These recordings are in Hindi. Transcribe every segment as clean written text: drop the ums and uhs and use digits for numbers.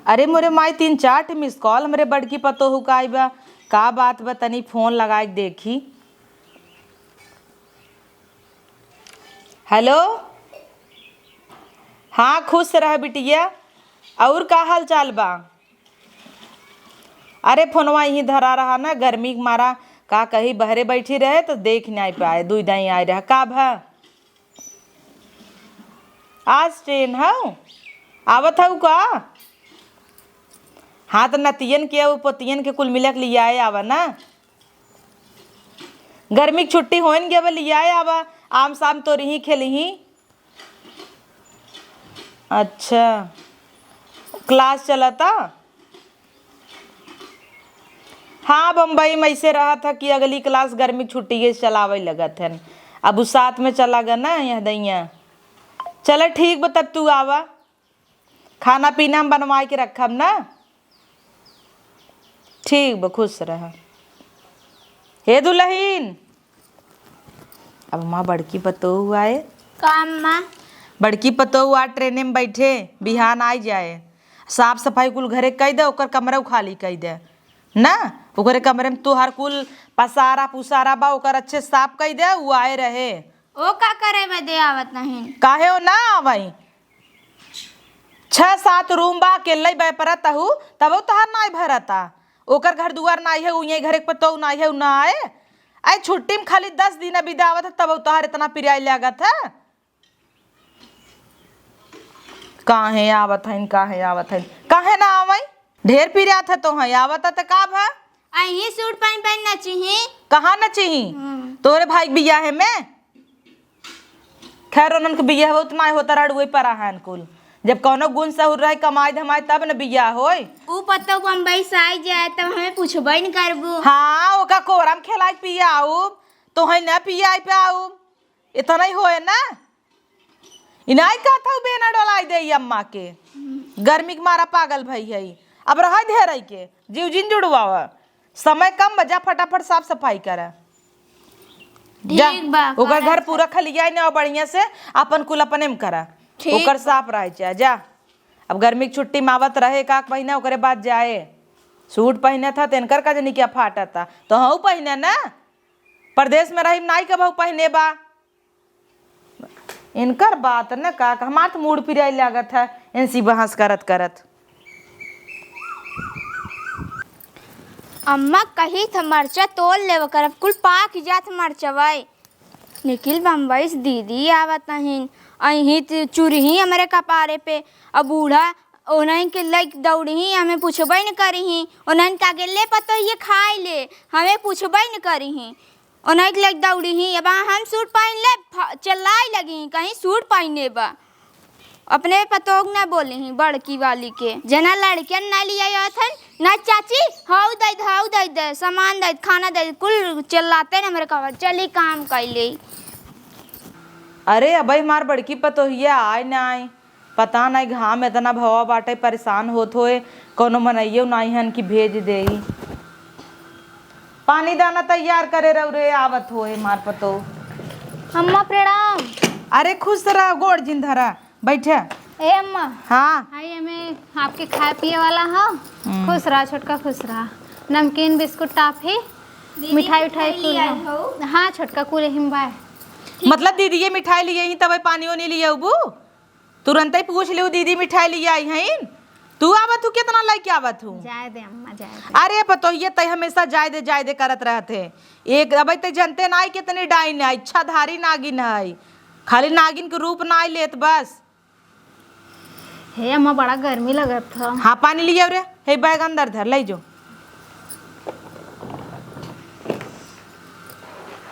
अरे मोरे माई 3-4 मिस कॉल हमरे बड़की पतोहू का आई बा। का बात बा तनी फोन लगा के देखी। हेलो, हाँ खुश रह बिटिया। और का हाल चाल बा? अरे फोनवा यहीं धरा रहा ना, गर्मी के मारा का कहीं बहरे बैठी रहे तो देख नहीं पाए, दुई दाई आए रहा। का भा आज ट्रेन हूँ आवत हूँ का? हाँ तो नतियन के पोतियन के कुल मिलक लिया आवा ना। गर्मी की छुट्टी होन गया लिया आवा, आम शाम तो रही खेली। अच्छा क्लास चला था? हाँ बम्बई में ऐसे रहा था कि अगली क्लास गर्मी छुट्टी के चलावे लगा था। अब उस साथ में चला गया ना यहाँ दैया। चलो ठीक बा, तब तू आवा, खाना पीना हम बनवा के रखब ना। ठीक बा, खुश रह। हे दुल्हीन, अब माँ बड़की पतोहू आए। काम माँ बड़की पतोहू आ ट्रेने में बैठे, बिहान आई जाए। साफ सफाई कुल घरे कह दे, ओकर कमरा खाली कह दे ना। ओकरे कमरे में तू हर कुल पसारा पुसारा बा ओकर अच्छे साफ कह दे, वो आए रहे। ओ का करे बदे आवत नहीं? काहे हो ना आवई? 6-7 रूम बा, अकेले बैपरत हूँ तब तोहार नाई भरता। ओकर घर दुआर नाई है, उही घरे पर तो नाई है, ना आए। आई छुट्टी में खाली 10 दिन बिदावत है तब तोहार इतना पिराई लागत है। काहे आवत है, काहे आवत है, काहे ना आवई? ढेर पिरात है तो है आवत है तो का भा? आई सूट पहन पहन नची। कहाँ नची? तोरे भाई बिया है मैं? खैर उनन के बिया हो उतना होता रड़ुए पर है कुल। जब कौनो गुण सहूर रहे कमाई धमाई तब न बिया होय। ऊ पत्तो बम्बई से आई जाए तब हमें पूछबई न करबू। हाँ ओका कोरम खिलाई पिया आऊ तो है ना पिया पे आऊ, इतना ही होए ना। इनाई का था बेना डोलाई दे अम्मा के, गर्मी के मारा पागल भई है। अब रह धेरई के जीव जिन जुड़वावा, समय कम बजा, फटाफट साफ सफाई करा। जा ओकर घर पूरा खलिया न बढ़िया से अपन कुल अपने में करा, ओकर साफ रह जा। जा अब गर्मी की छुट्टी में आवत रहे 1 महीना, ओकरे बाद जाए। सूट पहने था तेनकर का जनी क्या फाटा था तो हूँ पहने ना। प्रदेश में रही नाई कब पहने बा, इनकर बात न का हमार तो मूड पिराई लागत है इनसी बहस करत करत। अम्मा कही था मरचा तोल ले कर कुल पाक जात मरचवाई। निखिल बम्बई से दीदी आवत नहीं, अही चुरही हमारे कपारे पे। अब बूढ़ा उन्हें के लाइक दौड़ी, हमें पूछबई न करी। उन्हें का ले पतो ये खाए ले, हमें पूछबई न करी। उन्हें के लाइक दौड़ी, अब हम सूट पहन ले चलाई लगी कहीं सूट पहने बा। अपने पतोग ना बोले ही बड़की वाली के जना लड़कियन ना लिया था ना चाची हाउ दे सामान दे खाना दे कुल चिल्लाते ना मेरे कहा चली काम कैले। अरे अबई मार बड़की पतोहिया आए ना आए पता नहीं, घाम इतना भवा बाटे परेशान होत होए, कोनो मनइयो नहीं हन कि भेज दे। पानी दाना तैयार करे रहो रे, आवत होए मार पतो। अम्मा प्रणाम। अरे खुश रह, गोड़ जिन धरा बैठे। ए अम्मा, हाँ हाय हमें आपके खाए पिए वाला है, खुश रहा छोटका, खुश रहा। नमकीन बिस्कुट टॉफी मिठाई उठाई कुल। हाँ छोटका कुल हिम्बा। मतलब दीदी ये मिठाई लिए ही तब पानी नहीं लिए बू? तुरंत ही पूछ लियो दीदी मिठाई लिए आई हैं? तू आवत हूँ कितना लेके आवत हूँ? जाए दे अम्मा जाए दे। अरे पतो ये तय हमेशा जाय दे करत रहते। एक अब तय जनते ना कितनी डाइन है, इच्छाधारी नागिन है, खाली नागिन के रूप ना लेत बस। हे अम्मा बड़ा गर्मी लगत था। हाँ पानी लिए रे, हे बैग अंदर धर ले जो।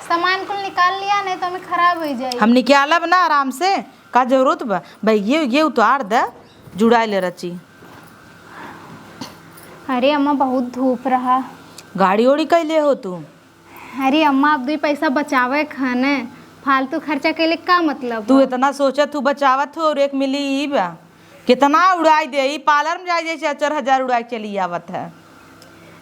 सामान कुल निकाल लिया नहीं तो हमें खराब हो जाए। हम निकालब ना आराम से, का जरूरत बा भाई? ये उतार दे, जुड़ाई ले रची। अरे अम्मा बहुत धूप रहा। गाड़ी ओड़ी कैले हो तू? अरे अम्मा अब 2 पैसा बचावे खाने, फालतू खर्चा के लिए का मतलब? तू इतना सोचत तू बचावत हो और 1 मिली ई बा कितना उड़ाई दे। पार्लर में जाए 4-4 हजार उड़ाई चली आवत है।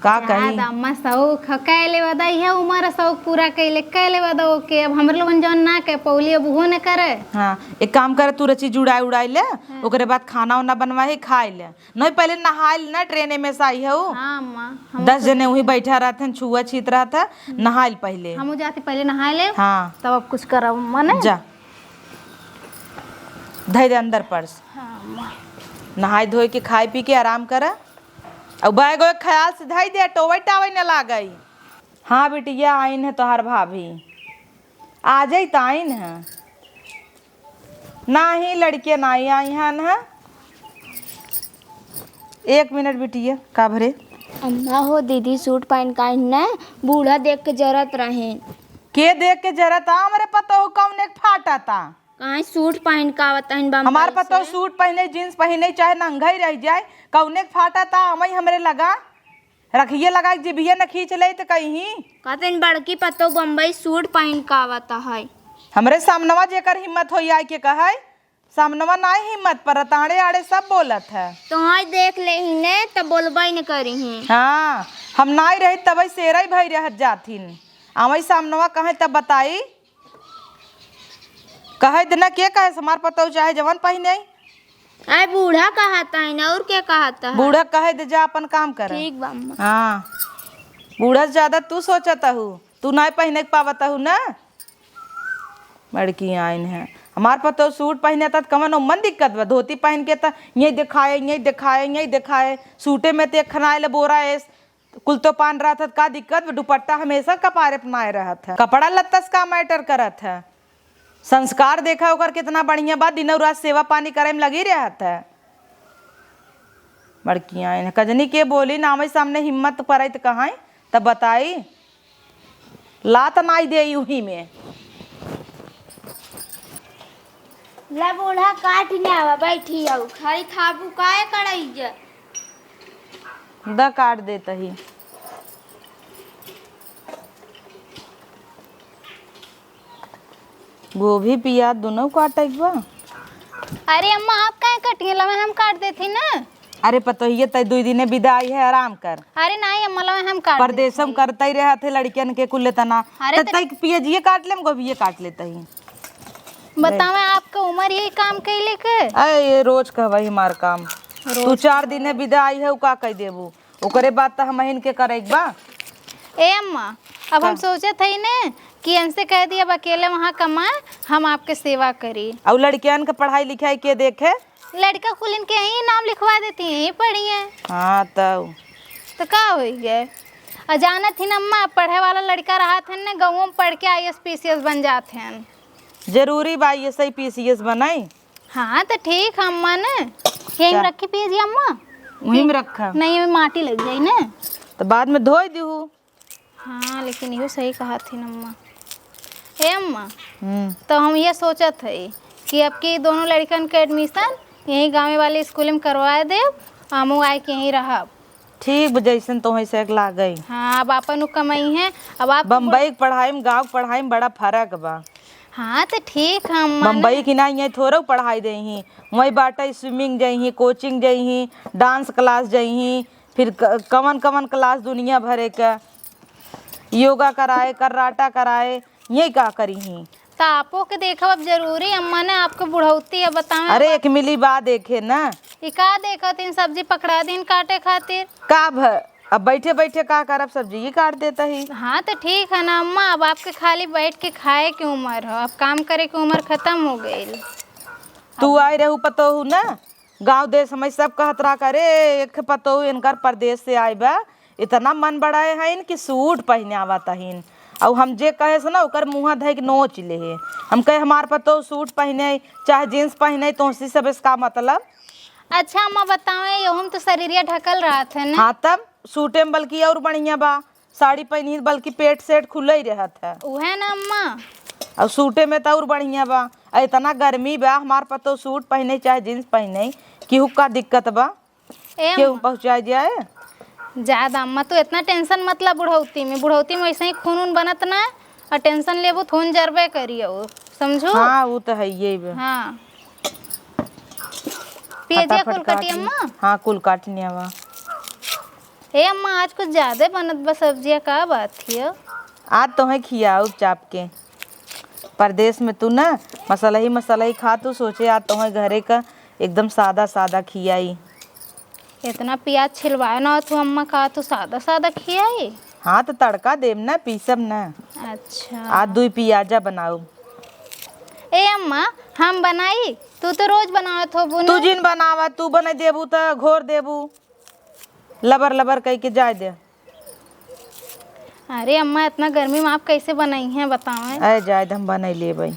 का कही अम्मा शौक कैले वदा है उम्र शौक पूरा कैले कैले वदा ओके अब हमरे लोगन जौन ना कह पौली अब वो न करे। हाँ एक काम करे तू रची जुड़ाई उड़ाई ले ओकरे बाद खाना वाना बनवाही खाए ले नहीं पहले नहाए ले ना ट्रेन में से आई है वो हाँ अम्मा 10 जने वही बैठा रहते छुआ छीत रहा था नहाए पहले हम जाते पहले नहाए ले हाँ तब अब कुछ करब अम्मा ने। जा धै दे अंदर पर्स हाँ अम्मा नहाई धोए के खाए पी के आराम कर और बैग वैग ख्याल से धई दे टोवे टावे न लागई। हाँ बिटिया आइन है तोहार भाभी आ जाई त आइन है ना ही लड़के नहीं आई हन है। 1 मिनट बिटिया का भरे अम्मा हो दीदी सूट पहन का न बूढ़ा देख के जरत रहे के देख के जरत आ हमरे पता हो कौन एक फाटा था कहाँ सूट पहन का आवतन बम्बई हमार पता हो से। सूट पहने जींस पहने चाहे नंगा ही रह जाए कौन एक फाटा था हमें हमरे लगा रखिए लगा जिभिए न खींच ले तो कहीं कहते बड़की पतो बम्बई सूट पहन का आवता है। हमरे सामनवा जेकर हिम्मत हो आए के कहे सामनवा ना हिम्मत पर ताड़े आड़े सब बोलत है तो हाँ देख ले ही ने तब बोलबई न करी ही। हाँ हम नाई रही तब सेरा भई रहत जाथिन आवई सामनवा कहे तब बताई कहे दिन के कहे समार पतो चाहे जवन पहने अरे बूढ़ा कहता है ना और क्या कहता है। बूढ़ा कहे दे जा अपन काम कर ठीक बा अम्मा। हाँ बूढ़ा से ज्यादा तू सोचता हूँ तू नहीं पहने के पावता हूँ ना लड़की आइन है हमार पतो सूट पहने तक कमन मन दिक्कत बा धोती पहन के त यही दिखाए सूटे में तो खनाए ले बोरा है कुल तो पान रहा था का दिक्कत दुपट्टा हमेशा कपारे अपनाए रहा था कपड़ा लत्ता से का मैटर करत है संस्कार देखा होकर कितना बढ़िया बात दिनों रात सेवा पानी करे में लगी रहत है। बड़कियाँ कजनी के बोली नामे सामने हिम्मत पड़े तो कहाँ तब बताई लात नाई दे यूही में ला बूढ़ा काट ने आवा बैठी आऊ खाली खाबू काहे करई जा द काट देता ही गोभी प्याज दोनों काटे बा। अरे अम्मा आप काहे कटिए लवे हम काट देती ना। अरे पतो ही तय 2 दिन विदाई है आराम कर अरे नहीं अम्मा लवे हम काट परदेशम करते ही रहे थे लड़कियन के कुल तना अरे तय प्याजिए काट लेम गोभी काट लेता ही बतावे आपका उम्र यही काम कैले के। अरे रोज कहबही मार काम तू 4 दिन विदाई है का कह देबू ओकरे बाद तो हम के करेक बा। ए अम्मा अब हम सोचे थे ना कि इनसे कह दिया अब अकेले वहाँ कमाए हम आपके सेवा करी और लड़कियन का पढ़ाई लिखाई के देखे लड़का कुल इनके यहीं नाम लिखवा देती हैं यहीं पढ़िए हाँ तो का हो गए अजाना थी ना अम्मा पढ़े वाला लड़का रहा थे ना गाँव में पढ़ के IAS PCS बन जाते हैं। जरूरी बा ये सही PCS बनाई। हाँ तो ठीक है अम्मा ने यहीं में रखी पीजिए अम्मा वहीं में रखा नहीं में माटी लग जाए ना तो बाद में धोई दू। हाँ लेकिन यो सही कहा थी ना अम्मा। ए अम्मा तो हम ये सोचा थे कि अब की दोनों लड़कन के एडमिशन यहीं गाँव वाले स्कूल में करवा दे हम आए के यहीं रह ठीक जैसन तो से लाग गई। हाँ अब अपन कमाई है अब आप बम्बई के पढ़ाई में गाँव के पढ़ाई में बड़ा फर्क बा। हाँ तो ठीक है अम्मा बम्बई की ना ये थोड़ा पढ़ाई दही वही बाटा स्विमिंग जही कोचिंग जही डांस क्लास जही फिर कवन कवन क्लास दुनिया भरे का योगा कराए कराटा कराए यही का करी ही तो आपो के देखो अब जरूरी अम्मा ने आपको बुढ़ौती है बतावे। अरे 1 मिली बात देखे ना ये का देखा तीन सब्जी पकड़ा दिन काटे खातिर का अब बैठे बैठे का करब सब्जी ही काट देता ही। हाँ तो ठीक है ना अम्मा अब आपके खाली बैठ के खाए की उम्र हो अब काम करे की उम्र खत्म हो गई। तू आई रहू पतो हूँ ना गाँव देश में सब कहत रहा करे एक पतो इनकर प्रदेश से आए बा इतना मन बढ़ाए है कि सूट पहने आवत है और हम जे कहे से ना ओकर मुँह धै के नोच ले है हम कहे हमार पतो सूट पहने चाहे जींस पहने तो उसी सब इसका मतलब। अच्छा अम्मा बताओ ये हम तो शरीरिया ढकल रहा था ना। हाँ तब सूटे में बल्कि और बढ़िया बा साड़ी पहनी बल्कि पेट सेट खुले ही रहत है वह ना अम्मा और सूटे में तो और बढ़िया बा इतना गर्मी बा हमार पतो सूट पहने चाहे जींस पहने केहू का दिक्कत बा केहू पहुँचा जाए ज्यादा अम्मा तो इतना टेंशन मतलब बुढ़ौती में वैसे ही खून बनत ना और टेंशन लेबो खून जरबे करियो समझो। हाँ वो तो है ये भी। हाँ पियजिया कुल कटी अम्मा। हाँ कुल काटने बा ए अम्मा आज कुछ ज्यादा बनत बा सब्जियां, का बात थी? आज तो है खियाऊ चाप के। परदेश में तू ना मसाला ही खा, तू सोचे आज तो है घरे का एकदम सादा सादा खियाई। इतना प्याज छिलवाया ना तू अम्मा, का तू सादा सादा खियाई? हाँ तो तड़का देम ना, पीसम ना। अच्छा आज 2 पियाजा बनाऊ। ए अम्मा हम बनाई, तू तो रोज बनावत हो बुना। तू जिन बनावा तू बना देबू तो घोर देबू, लबर लबर कह के जाए दे। अरे अम्मा इतना गर्मी में आप कैसे बनाई हैं बताओ? अरे जाए हम बना लेबै,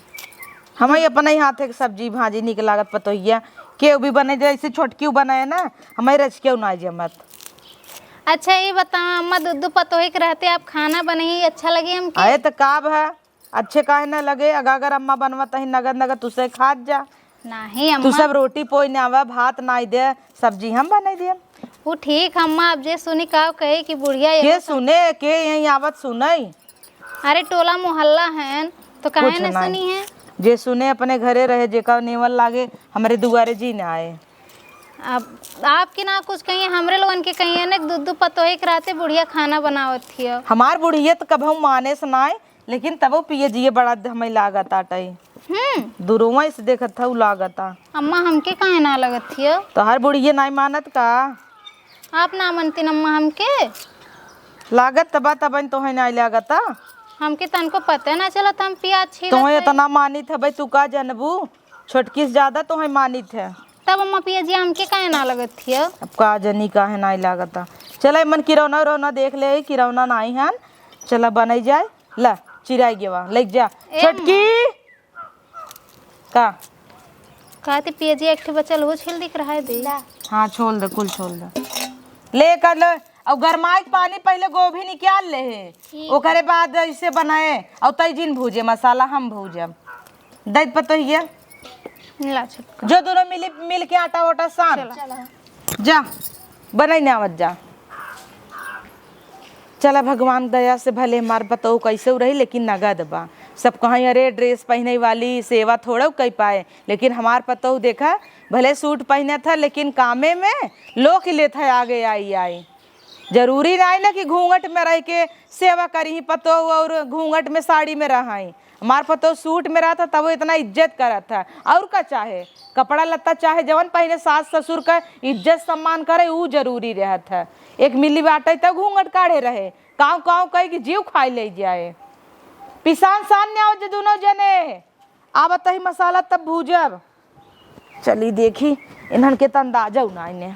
हम अपने ही हाथे के सब्जी भाजी निक लागत पतोहिया केहू भी बने जैसे छोटकी बनाए ना, हमारे रच केहू ना जे मत। अच्छा ये बताओ अम्मा, दूध पतोही के रहते आप खाना बने ही अच्छा लगे हमके? अरे तो काब है, अच्छे काहे ना लगे, अगर अम्मा बनवा ही नगद नगद तुसे खा जा। नहीं तू अम्मा सब रोटी पोई ना आवा, भात ना दे, सब्जी हम बना दे। वो ठीक अम्मा, अब जे सुनी का कहे कि बुढ़िया के सुने के यही आवत सुनई। अरे टोला मोहल्ला है तो काहे कुछ न नहीं। सुनी है? जे सुने अपने घरे रहे, जेका नेवल लागे हमारे दुआरे जी ना आए। अब आपके ना कुछ कहिए, हमरे लोगन के कहिए ना दूध पतोही के रहते बुढ़िया खाना बनावत थी। हमार बुढ़िया तो कब हम माने सुनाए, लेकिन तब वो पिए जिए बड़ा हमें लागत आटे दुरुआ से देखत था लागता। अम्मा हमके काहे ना लगत थी? तो हर बुढ़िया नहीं मानत का? आप ना मनती अम्मा हमके? लागत तबा तब तो है नहीं लागता। हमके तनको पता ना चला हम प्याज छीलत तो हई। इतना मानित है भाई, तू का जनबू छोटकी से ज्यादा तो है मानित है। तब अम्मा प्याज हमके काहे ना लगत थी? अब का जनी का है नहीं लागता। चला मन किरौना उरौना देख ले, किरौना नहीं है, चला बनाई जाए। ला चिराई गेवा ले जा छोटकी का कहते प्याज एक ठे बचल वो छील दिख रहा है दे। हाँ छोड़ दे, कुल छोड़ दे, ले कर ले। और गरमाई पानी पहले गोभी निकाल ले है, ओकरे बाद ऐसे बनाए और तई जिन भूजे मसाला हम भूजब दैत पतो हिया। ला छुटका जो दोनों मिल के आटा वाटा सान जा बनाई ना आवत जा। चला भगवान दया से भले हमार बताओ कैसे रही, लेकिन नगद बा। सब कहीं अरे ड्रेस पहने वाली सेवा थोड़ा कह पाए, लेकिन हमार पतो देखा भले सूट पहने था, लेकिन कामे में लोग लेते है आगे आई। जरूरी नहीं ना कि घूंघट में रह के सेवा करी पतो और घूंघट में साड़ी में रहाई। हमार पतो सूट में रहा था तब वो इतना इज्जत करा था। और का चाहे कपड़ा लत्ता चाहे जवन पहने, सास ससुर का इज्जत सम्मान करे वो जरूरी रहत है। एक मिली बाटे तब घूंघट काढ़े रहे, काव काव कह कि जीव खाई ले जाए। पिसान सामने आओ जे दोनों जने आवत ही मसाला तब भूजब। चली देखी इन्हन के तो अंदाजा उना इन्हें।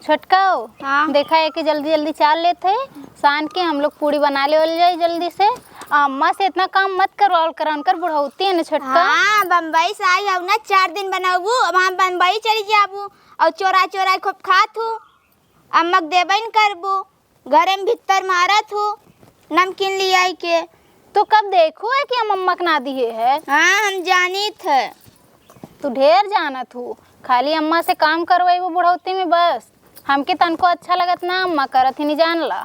छोटका हाँ। देखा है कि जल्दी जल्दी चाल लेते हैं, सान के हम लोग पूड़ी बना ले जाए जल्दी से। अम्मा से इतना काम मत करवाओ कर, उनकर बुढ़ौती है ना छोटका। हाँ बम्बई से आई हूँ ना, 4 दिन बनाबू, अब हम बम्बई चली जाबू और चोरा चोरा खूब खात हूँ। अम्मक देबे न करबू, घरे में भीतर मारत हूँ नमकीन ले आई के। तो कब देखो है कि हम अम्मा के ना दिए है? हाँ हम जानी थे। तू ढेर जानत हूँ, खाली अम्मा से काम करवाई वो बुढ़ौती में बस। हमके तनको अच्छा लगत ना अम्मा करत ही नहीं जान ला।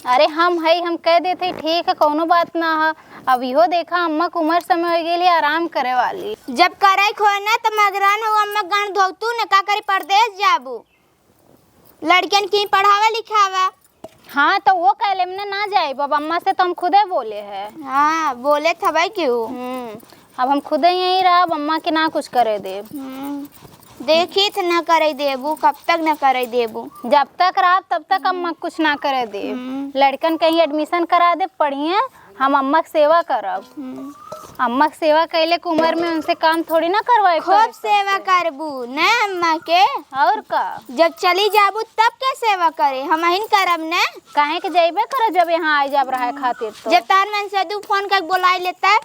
अरे हम है हम कह देते ठीक है, कोनो बात ना है। अब इहो देखा अम्मा को उम्र समय हो गई आराम करे वाली। जब करे खो ना तो मगरान हो अम्मा गान धोतू न का करे परदेश जाबू, लड़कियन की पढ़ावा लिखावा। हाँ तो वो कहले में ना जाए बाबा, अम्मा से तो हम खुदे बोले है। हाँ बोले था भाई क्यों। अब हम खुदे यहीं रहा, अम्मा के ना कुछ करे दे। देखी थ न करे देबू, कब तक न करे देबू। जब तक रहा तब तक अम्मा कुछ ना करे दे। लड़कन कहीं एडमिशन करा दे पढ़िए, हम अम्मा की सेवा करब। अम्मा की सेवा कैले के उम्र में उनसे काम थोड़ी ना करवाए। खूब सेवा करबू न अम्मा के। और का जब चली जाबू तब क्या सेवा करे, हम हिन करब न। काहे के जाइबे करे जब यहाँ आई जब रहे खातिर। तो जब तार मन से दू फोन कर बुलाई लेता।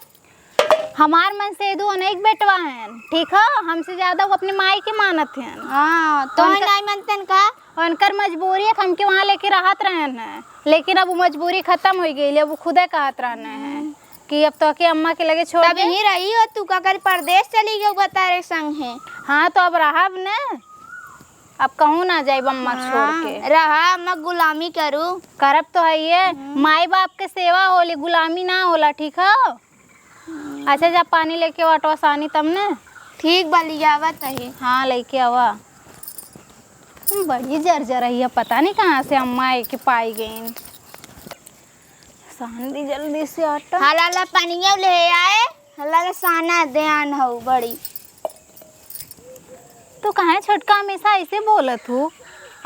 हमार मन से दो अनेक बेटवा हैं, ठीक है, हमसे ज्यादा वो अपनी माई के मानत हैं। हाँ तो नहीं मनतन का उनकर मजबूरी है कि हमके वहाँ लेके रहत रहे हैं, लेकिन अब वो मजबूरी खत्म हो गई। अब वो खुदे कहत रहने हैं कि अब तो के अम्मा के लगे छोड़ तब यहीं रही हो तू, का कर परदेश चली गई बतारे संग है। हाँ तो अब रहब न, अब कहूँ ना जाए अम्मा छोड़ के। रहा अम्मा गुलामी करू करब तो है ये, माई बाप के सेवा होली, गुलामी ना होला, ठीक है। अच्छा जब पानी लेके वाटवा सानी तब न। ठीक बा लियावत है। हाँ लेके आवा। तुम बड़ी जर्जर रही है, पता नहीं कहाँ से अम्मा एक पाई गई। सान दी जल्दी से आटा। हला पानिया ले आए, हला साना ध्यान हो बड़ी। तो कहाँ छोटका हमेशा ऐसे बोलत हूँ।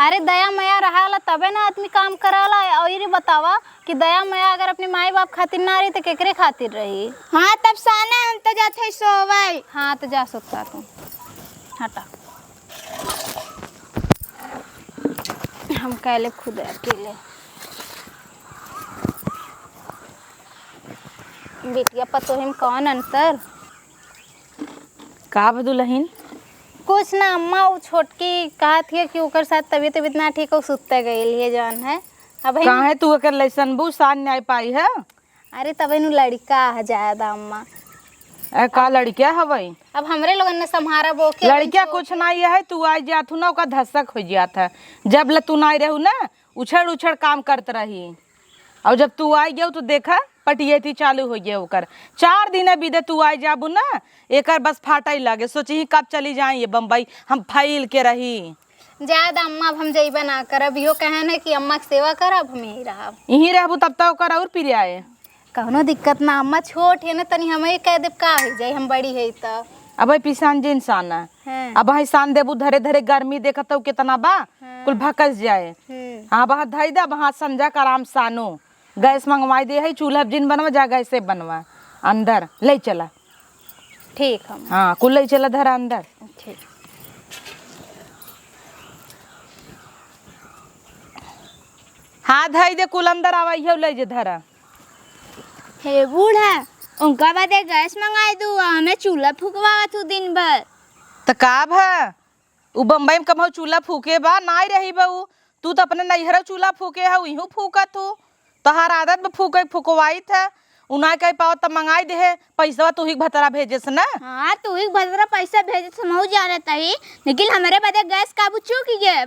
अरे दया माया रहा तबे ना आदमी काम कराला। और ये बतावा कि दया माया अगर अपने माई बाप खातिर ना रही तो केकरे खातिर रही। हाँ तब साना हम तो जाते सोवाई। हाँ तो जा सकता तू, हटा। हम कहले खुद अकेले। बेटिया पतो हम कौन अंतर। का दुल्हन? कुछ ना अम्मा, वो छोटकी कहा थी कि ओकर साथ तबीयत ना ठीक हो, सुत्ते गई है जान है। अब काहे तू अकर लैसन बू सान नहीं पाई है? अरे तबे नु लड़का है ज्यादा अम्मा। का लड़किया हवई? अब हमरे लोगन ने संहारा बो के। लड़किया कुछ नहीं है, तू आई जात ना ओका धसक हो जात है। जब ल तू नहीं रहू ना उछड़ उछड़ काम करत रही, और जब तू आई गयो तो देखा पटियती चालू हो गया ओकर। 4 दिन बीते तू आई जाबू ना एकर बस फाटा ही लगे। सोची कब चली जाए बम्बई, हम फैल के रही। ज्यादा अम्मा अब हम जइबा ना करब। इहो कहन है कि अम्मा के सेवा करब, हम यही रहब। यहीं रहबू तब तक ओकर और प्रिय आए। कौनो दिक्कत ना, अम्मा छोट है ना तनी हम ही कह देब का हो जाए, हम बड़ी है त। अब पिसान जे इंसान है, हैं। अब ही सान देबू धरे धरे गर्मी देखत हो कितना बा, कुल भकस जाए। हाँ बहा धई दा वहाँ समझा कर आराम सानो गैस मंगवाई दे है, चूल्हा जिन बनवा जा गैस से बनवा अंदर ले चला। ठीक हम। हाँ कुल ले चला धरा अंदर। ठीक। हाँ धई दे कुल अंदर आवाई है ले जे धरा। हे बूढ़ा, उनका बादे गैस मंगाई दू, हमें चूल्हा फूकवा तू दिन भर। तो काब है उ बम्बई में कम चूल्हा फूके बा नहीं रही बा उ। तू तो अपने नैहरा चूल्हा फूके है वहीं फूका तू। तोहार आदत में फूके फुकवाई था उना कह पाओ तब मंगाई दे है पैसा तू ही भतरा भेजे से ना। हाँ तू ही भद्रा पैसा भेजे समझ जानता ही, लेकिन हमारे बादे गैस काबू चूक गए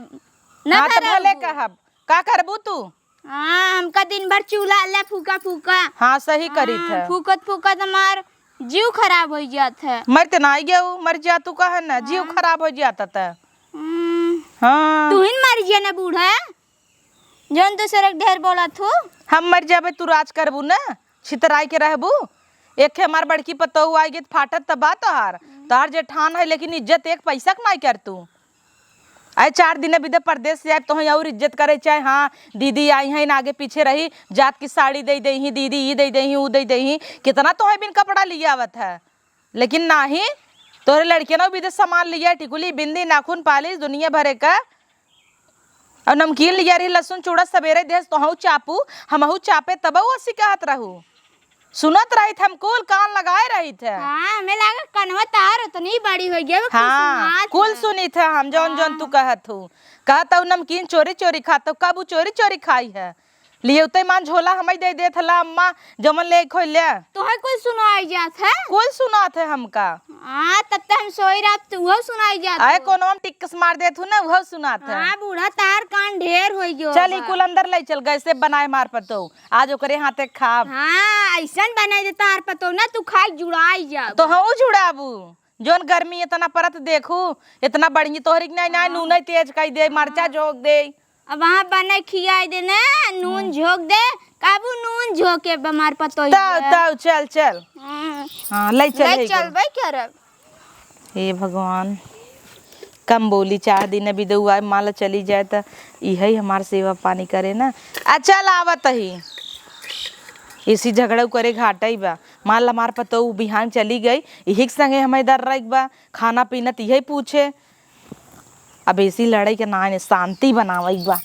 ना। हाँ तो भले कहब का करबू तू। हाँ हमका दिन भर चूल्हा अल्लाह फूका फूका। हाँ सही करी था। फूकत फूकत हमार जीव खराब हो जात है। मरते ना आई गया मर जा तू कह ना जीव खराब हो जाता था। हाँ तू ही मर जिया ना बूढ़ा, जौन दूसरे ढेर बोला तू। हम मर जाबे तू राज करबू ना, छितराई के रहबू। एक हमार बड़की पतोहू आई गई फाटत तबा तोहार जेठान है, लेकिन इज्जत एक पैसा के नहीं कर तू। आए 4 दिन बीते परदेश से आए तो और इज्जत करे चाहे। हाँ दीदी आई है ना आगे पीछे रही, जात की साड़ी दे दही, दीदी ये दे दही वो दे दही, कितना तो है बिन कपड़ा लिया आवत है। लेकिन ना ही तोरे लड़के ना भी सामान लिया, टिकुली बिंदी नाखून पालिश दुनिया भरे का, और नमकीन लिया रही लहसुन चूड़ा सवेरे देश तो चापू हमहू चापे तब असी कहत रहू। सुनत रही थे हम कुल कान लगाए रही थे। हाँ हमें लगा कनवा तार तो नहीं बड़ी हो गया। हाँ कुल सुनी थे हम जौन जौन तू कहत हूँ। कहता हूँ नमकीन चोरी चोरी खाता कब वो चोरी चोरी खाई है। लिए उते मान झोला हमें दे देत हला अम्मा जमन ले खोल ले तो है कुल सुनाई जात है। कुल सुना थे हमका। हाँ तब तक हम सोई रात तू वो सुनाई जात। आए कोनो हम टिक्कस मार देत हूँ ना वो सुना थे। हाँ बूढ़ा तार कान ढेर हो गयो। चल कुल अंदर ले चल गए से बनाए मार पतो आज ओकरे हाथे खाब। हाँ ऐसा बना दे तार पतो ना तू खाई जुड़ाई जा तो हम जुड़ाबू जोन गर्मी इतना परत देखू इतना बढ़ी तोहरी नहीं नहीं नून तेज कई दे मरचा झोंक दे। अब वहाँ बने खियाई दे ना नून झोंक दे काबू नून झोंके बीमार पतो ताऊ चल चल। हाँ ले चल चल भाई क्या रब। हे भगवान कम बोली 4 दिन भी दे माला चली जाए तो यही हमार सेवा पानी करे ना। चल आवत ही इसी झगड़ा करे घाटा ही बा। मान ला मार पतो बिहान चली गई यही संगे हमें इधर रख बा खाना पीना यही पूछे। अब ऐसी लड़ाई के ना शांति बनावई बा।